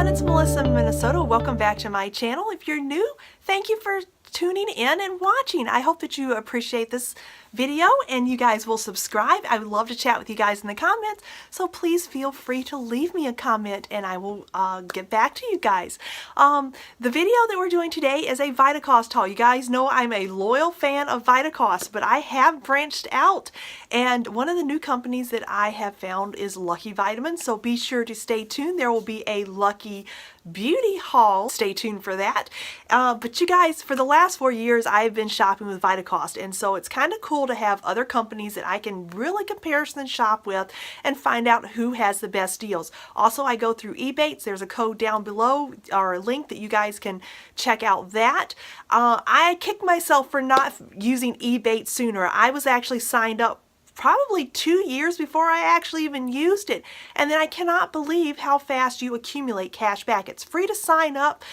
everyone, it's Melissa in Minnesota. Welcome back to my channel. If you're new, thank you for tuning in and watching. I hope that you appreciate this video and you guys will subscribe. I would love to chat with you guys in the comments, so please feel free to leave me a comment and I will get back to you guys. The video that we're doing today is a Vitacost haul. You guys know I'm a loyal fan of Vitacost, but I have branched out, and one of the new companies that I have found is LuckyVitamin, so be sure to stay tuned. There will be a Lucky Beauty haul. Stay tuned for that. But you guys, for the last 4 years, I've been shopping with Vitacost, and so it's kind of cool to have other companies that I can really comparison shop with and find out who has the best deals. Also, I go through EBATES. There's a code down below or a link that you guys can check out that. I kicked myself for not using EBATES sooner. I was actually signed up probably 2 years before I actually even used it. And then I cannot believe how fast you accumulate cash back. It's free to sign up.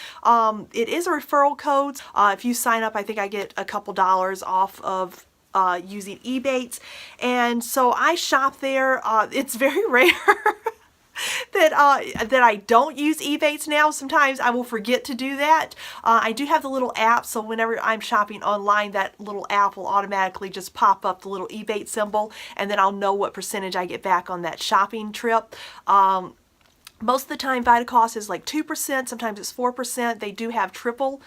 It is a referral code. If you sign up, I think I get a couple dollars off of using EBATES. And so I shop there. It's very rare that I don't use EBATES now. Sometimes I will forget to do that. I do have the little app, so whenever I'm shopping online, that little app will automatically just pop up the little EBATES symbol, and then I'll know what percentage I get back on that shopping trip. Most of the time, Vitacost is like 2%, sometimes it's 4%. They do have triple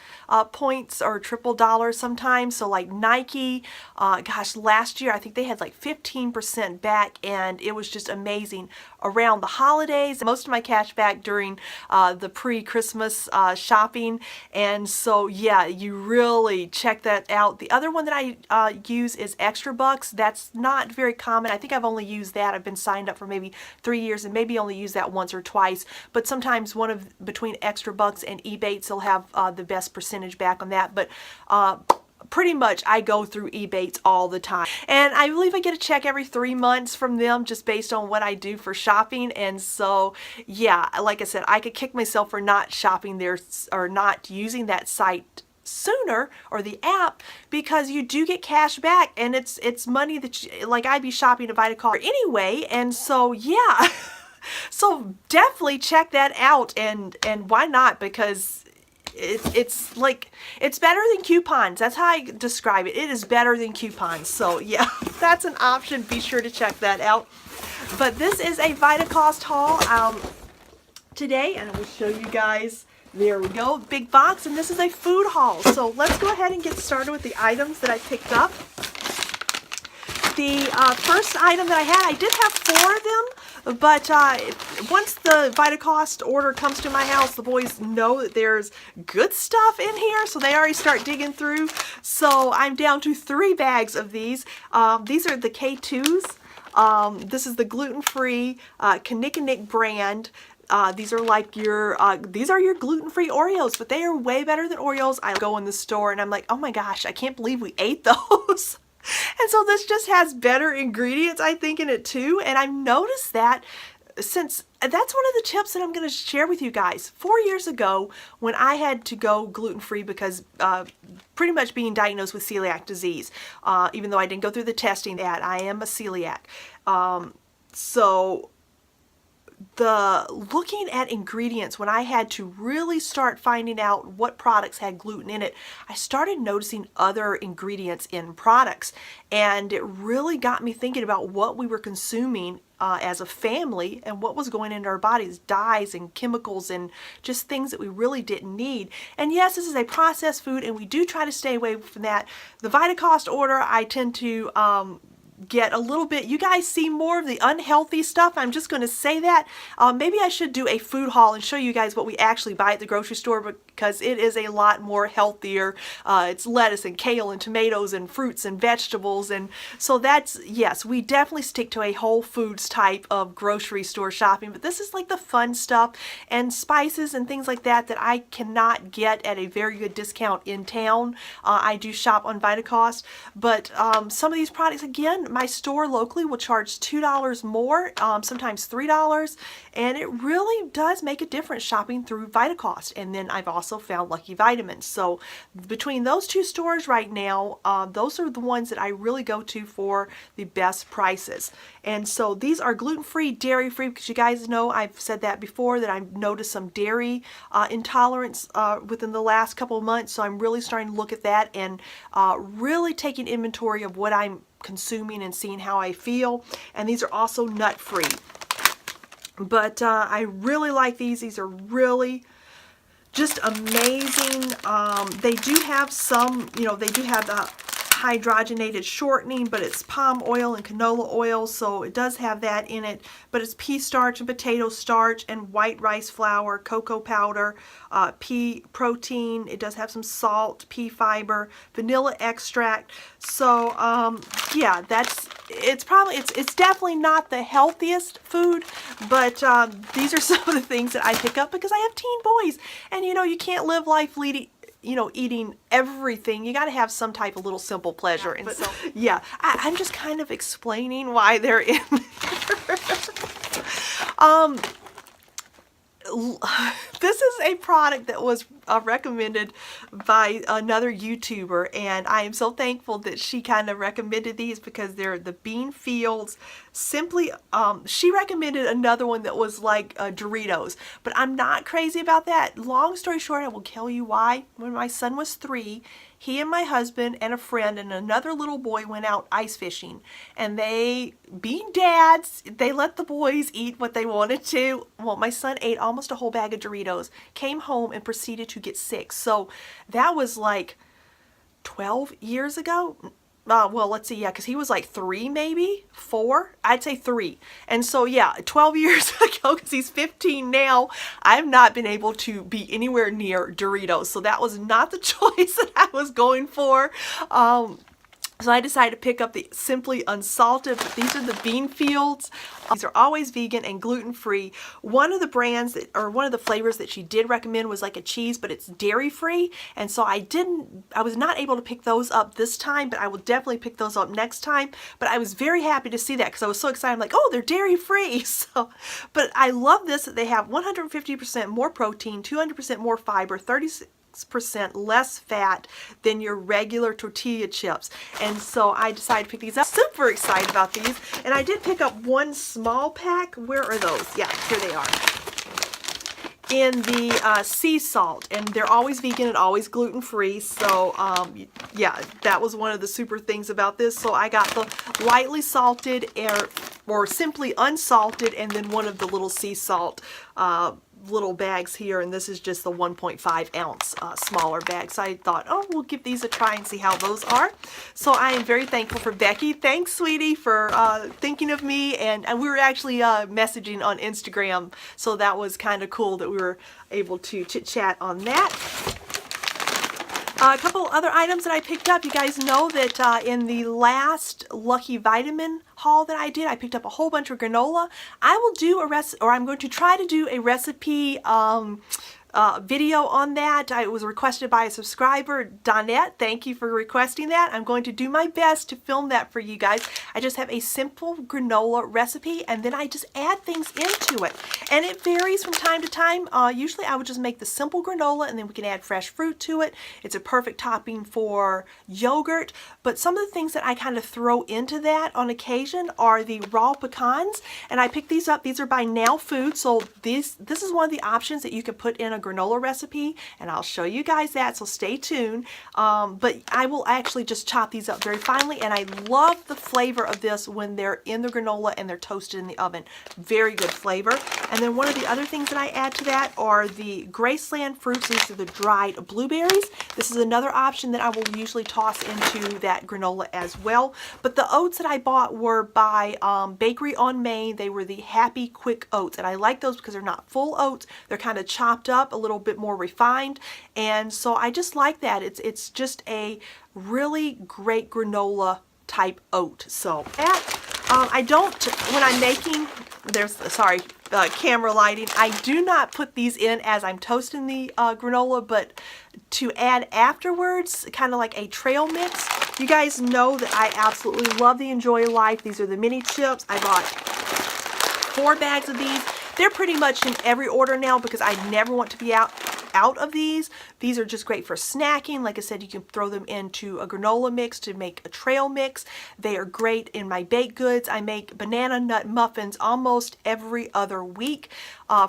points or triple dollars sometimes. So like Nike, gosh, last year I think they had like 15% back, and it was just amazing around the holidays. Most of my cash back during the pre-Christmas shopping, and so yeah, you really check that out. The other one that I use is Extra Bucks. That's not very common. I think I've only used that. I've been signed up for maybe 3 years and maybe only used that once or twice. But sometimes between Extra Bucks and EBATES, they'll have the best percentage back on that. But pretty much I go through EBATES all the time, and I believe I get a check every 3 months from them just based on what I do for shopping. And so yeah, like I said, I could kick myself for not shopping there or not using that site sooner, or the app, because you do get cash back, and it's money that like I'd be shopping at Vitacost anyway. And so yeah. So definitely check that out, and why not? Because it's like, it's better than coupons. That's how I describe it. It is better than coupons. So yeah, that's an option. Be sure to check that out. But this is a Vitacost haul today, and I will show you guys. There we go, big box, and this is a food haul. So let's go ahead and get started with the items that I picked up. The first item that I did have 4 of them, but once the Vitacost order comes to my house, the boys know that there's good stuff in here, so they already start digging through. So I'm down to 3 bags of these. These are the K2s. This is the gluten-free Knick brand. These are like your gluten-free Oreos, but they are way better than Oreos. I go in the store and I'm like, oh my gosh, I can't believe we ate those. And so this just has better ingredients, I think, in it too. And I've noticed that since that's one of the tips that I'm going to share with you guys. 4 years ago, when I had to go gluten-free because pretty much being diagnosed with celiac disease, even though I didn't go through the testing, that I am a celiac. So the looking at ingredients, when I had to really start finding out what products had gluten in it, I started noticing other ingredients in products, and it really got me thinking about what we were consuming as a family and what was going into our bodies, dyes and chemicals and just things that we really didn't need. And yes, this is a processed food, and we do try to stay away from that. The Vitacost order, I tend to get a little bit, you guys see more of the unhealthy stuff. I'm just going to say that. Maybe I should do a food haul and show you guys what we actually buy at the grocery store, because it is a lot more healthier. It's lettuce and kale and tomatoes and fruits and vegetables, and so that's, yes, we definitely stick to a Whole Foods type of grocery store shopping, but this is like the fun stuff and spices and things like that that I cannot get at a very good discount in town. I do shop on Vitacost, but some of these products, again, often my store locally will charge $2 more, sometimes $3, and it really does make a difference shopping through Vitacost. And then I've also found LuckyVitamin. So between those two stores right now, those are the ones that I really go to for the best prices. And so these are gluten-free, dairy-free, because you guys know I've said that before, that I've noticed some dairy intolerance within the last couple of months. So I'm really starting to look at that and really taking inventory of what I'm consuming and seeing how I feel. And these are also nut-free. But I really like these. These are really just amazing. They do have some, you know, they do have the hydrogenated shortening, but it's palm oil and canola oil, so it does have that in it. But it's pea starch and potato starch and white rice flour, cocoa powder, pea protein. It does have some salt, pea fiber, vanilla extract. So yeah, it's definitely not the healthiest food, but these are some of the things that I pick up because I have teen boys, and you know, you can't live life eating everything. You got to have some type of little simple pleasure. And so, yeah, I'm just kind of explaining why they're in there. This is a product that was recommended by another YouTuber, and I am so thankful that she kind of recommended these because they're the bean fields. Simply, she recommended another one that was like Doritos, but I'm not crazy about that. Long story short, I will tell you why. When my son was 3, he and my husband and a friend and another little boy went out ice fishing, and they, being dads, they let the boys eat what they wanted to. Well, my son ate almost a whole bag of Doritos, came home and proceeded to get sick. So that was like 12 years ago. Well, let's see, yeah, because he was like 3, maybe 4. I'd say 3. And so, yeah, 12 years ago, because he's 15 now, I've not been able to be anywhere near Doritos. So that was not the choice that I was going for. So I decided to pick up the Simply Unsalted, but these are the bean fields. These are always vegan and gluten-free. One of the brands or one of the flavors that she did recommend was like a cheese, but it's dairy-free. And so I was not able to pick those up this time, but I will definitely pick those up next time. But I was very happy to see that because I was so excited. I'm like, oh, they're dairy-free. So, but I love this that they have 150% more protein, 200% more fiber, 36% less fat than your regular tortilla chips. And so I decided to pick these up. Super excited about these. And I did pick up one small pack. Where are those? Yeah, here they are. In the sea salt, and they're always vegan and always gluten-free. So yeah, that was one of the super things about this. So I got the lightly salted or simply unsalted, and then one of the little sea salt little bags here, and this is just the 1.5 ounce smaller bag. So I thought, oh, we'll give these a try and see how those are. So I am very thankful for Becky. Thanks, sweetie, for thinking of me, and we were actually messaging on Instagram, so that was kind of cool that we were able to chit-chat on that. A couple other items that I picked up. You guys know that in the last LuckyVitamin haul that I did, I picked up a whole bunch of granola. I will do a recipe, or I'm going to try to do a recipe video on that. It was requested by a subscriber, Donette. Thank you for requesting that. I'm going to do my best to film that for you guys. I just have a simple granola recipe, and then I just add things into it. And it varies from time to time. Usually I would just make the simple granola, and then we can add fresh fruit to it. It's a perfect topping for yogurt. But some of the things that I kind of throw into that on occasion are the raw pecans. And I picked these up. These are by Now Food. So this is one of the options that you can put in a granola recipe, and I'll show you guys that, so stay tuned. But I will actually just chop these up very finely, and I love the flavor of this when they're in the granola and they're toasted in the oven. Very good flavor. And then one of the other things that I add to that are the Graceland fruits. These are the dried blueberries. This is another option that I will usually toss into that granola as well. But the oats that I bought were by Bakery on Main. They were the Happy Quick Oats, and I like those because they're not full oats. They're kind of chopped up, a little bit more refined, and so I just like that. It's just a really great granola type oat. So I don't, when I'm making, camera lighting, I do not put these in as I'm toasting the granola, but to add afterwards, kind of like a trail mix. You guys know that I absolutely love the Enjoy Life. These are the mini chips. I bought 4 bags of these. They're pretty much in every order now because I never want to be out of these. These are just great for snacking. Like I said, you can throw them into a granola mix to make a trail mix. They are great in my baked goods. I make banana nut muffins almost every other week.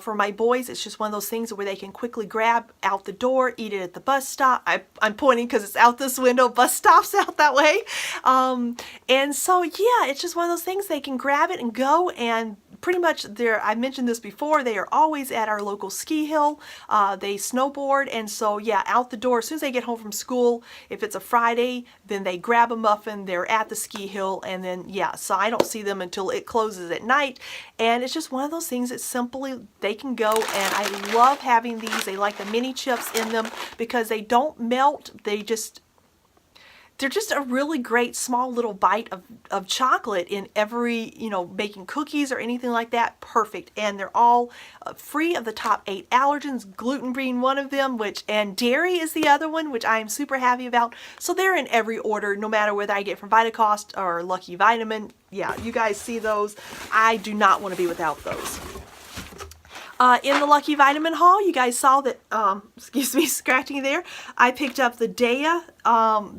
For my boys, it's just one of those things where they can quickly grab out the door, eat it at the bus stop. I'm pointing because it's out this window. Bus stops out that way. And so, yeah, it's just one of those things. They can grab it and go, and pretty much I mentioned this before, they are always at our local ski hill. They snowboard, and so yeah, out the door, as soon as they get home from school, if it's a Friday, then they grab a muffin, they're at the ski hill, and then yeah, so I don't see them until it closes at night. And it's just one of those things that simply, they can go, and I love having these. They like the mini chips in them because they don't melt. They're just a really great small little bite of chocolate in every, you know, making cookies or anything like that. Perfect. And they're all free of the top 8 allergens, gluten being one of them, and dairy is the other one, which I am super happy about. So they're in every order, no matter whether I get from Vitacost or LuckyVitamin. Yeah, you guys see those. I do not want to be without those. In the LuckyVitamin haul, you guys saw that, excuse me, scratching there, I picked up the Daya.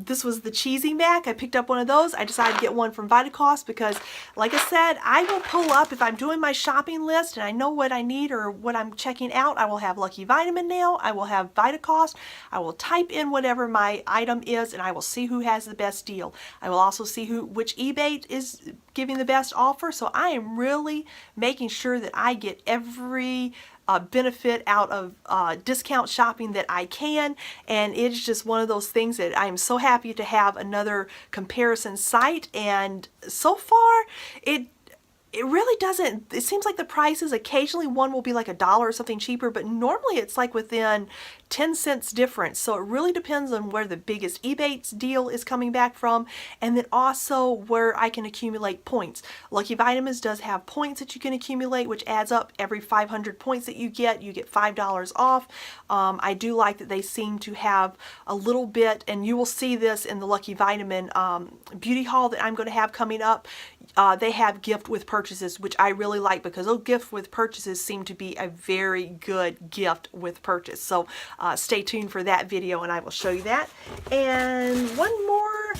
This was the cheesy mac. I picked up one of those. I decided to get one from Vitacost because, like I said, I will pull up, if I'm doing my shopping list and I know what I need or what I'm checking out, I will have LuckyVitamin now. I will have Vitacost. I will type in whatever my item is, and I will see who has the best deal. I will also see which EBATE is giving the best offer. So I am really making sure that I get every benefit out of discount shopping that I can, and it's just one of those things that I am so happy to have another comparison site. And so far it really doesn't, it seems like the prices, occasionally one will be like $1 or something cheaper, but normally it's like within 10 cents difference. So it really depends on where the biggest EBATES deal is coming back from, and then also where I can accumulate points. LuckyVitamins does have points that you can accumulate, which adds up. Every 500 points that you get $5 off. I do like that they seem to have a little bit, and you will see this in the LuckyVitamin beauty haul that I'm going to have coming up. They have gift with purchases, which I really like because those gift with purchases seem to be a very good gift with purchase. So stay tuned for that video and I will show you that. And one more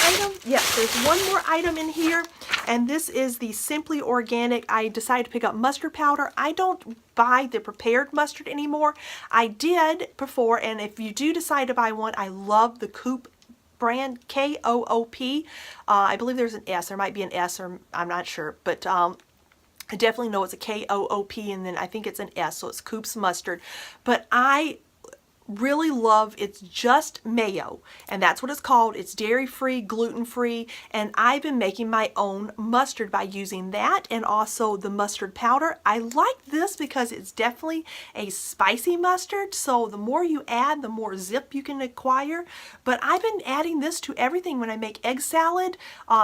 item? Yes, there's one more item in here, and this is the Simply Organic. I decided to pick up mustard powder. I don't buy the prepared mustard anymore. I did before, and if you do decide to buy one, I love the Coop brand, K-O-O-P. I believe there's an S. There might be an S, or I'm not sure, but I definitely know it's a K-O-O-P, and then I think it's an S, so it's Coop's mustard. But I really love, it's just mayo, and that's what it's called. It's dairy-free, gluten-free, and I've been making my own mustard by using that and also the mustard powder. I like this because it's definitely a spicy mustard, so the more you add, the more zip you can acquire. But I've been adding this to everything. When I make egg salad,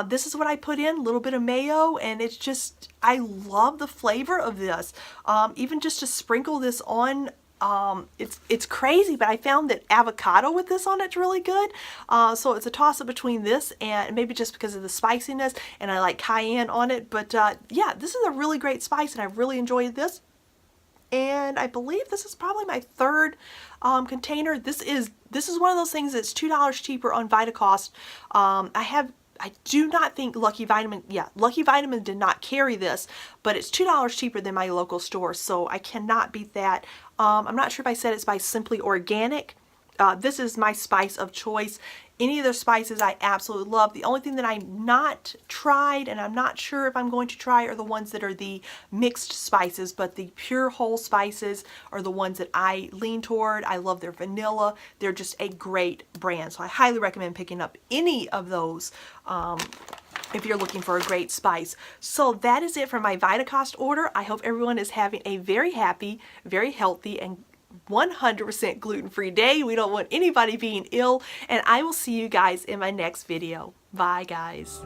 this is what I put in, a little bit of mayo, and it's just, I love the flavor of this. Even just to sprinkle this on, it's crazy, but I found that avocado with this on it's really good. So it's a toss-up between this and maybe just because of the spiciness, and I like cayenne on it. But yeah, this is a really great spice, and I really enjoyed this. And I believe this is probably my third container. This is one of those things that's $2 cheaper on Vitacost. I do not think LuckyVitamin did not carry this, but it's $2 cheaper than my local store, so I cannot beat that. I'm not sure if I said it's by Simply Organic. This is my spice of choice. Any of their spices I absolutely love. The only thing that I've not tried, and I'm not sure if I'm going to try, are the ones that are the mixed spices, but the pure whole spices are the ones that I lean toward. I love their vanilla. They're just a great brand, so I highly recommend picking up any of those if you're looking for a great spice. So that is it for my Vitacost order. I hope everyone is having a very happy, very healthy, and 100% gluten-free day. We don't want anybody being ill, and I will see you guys in my next video. Bye, guys.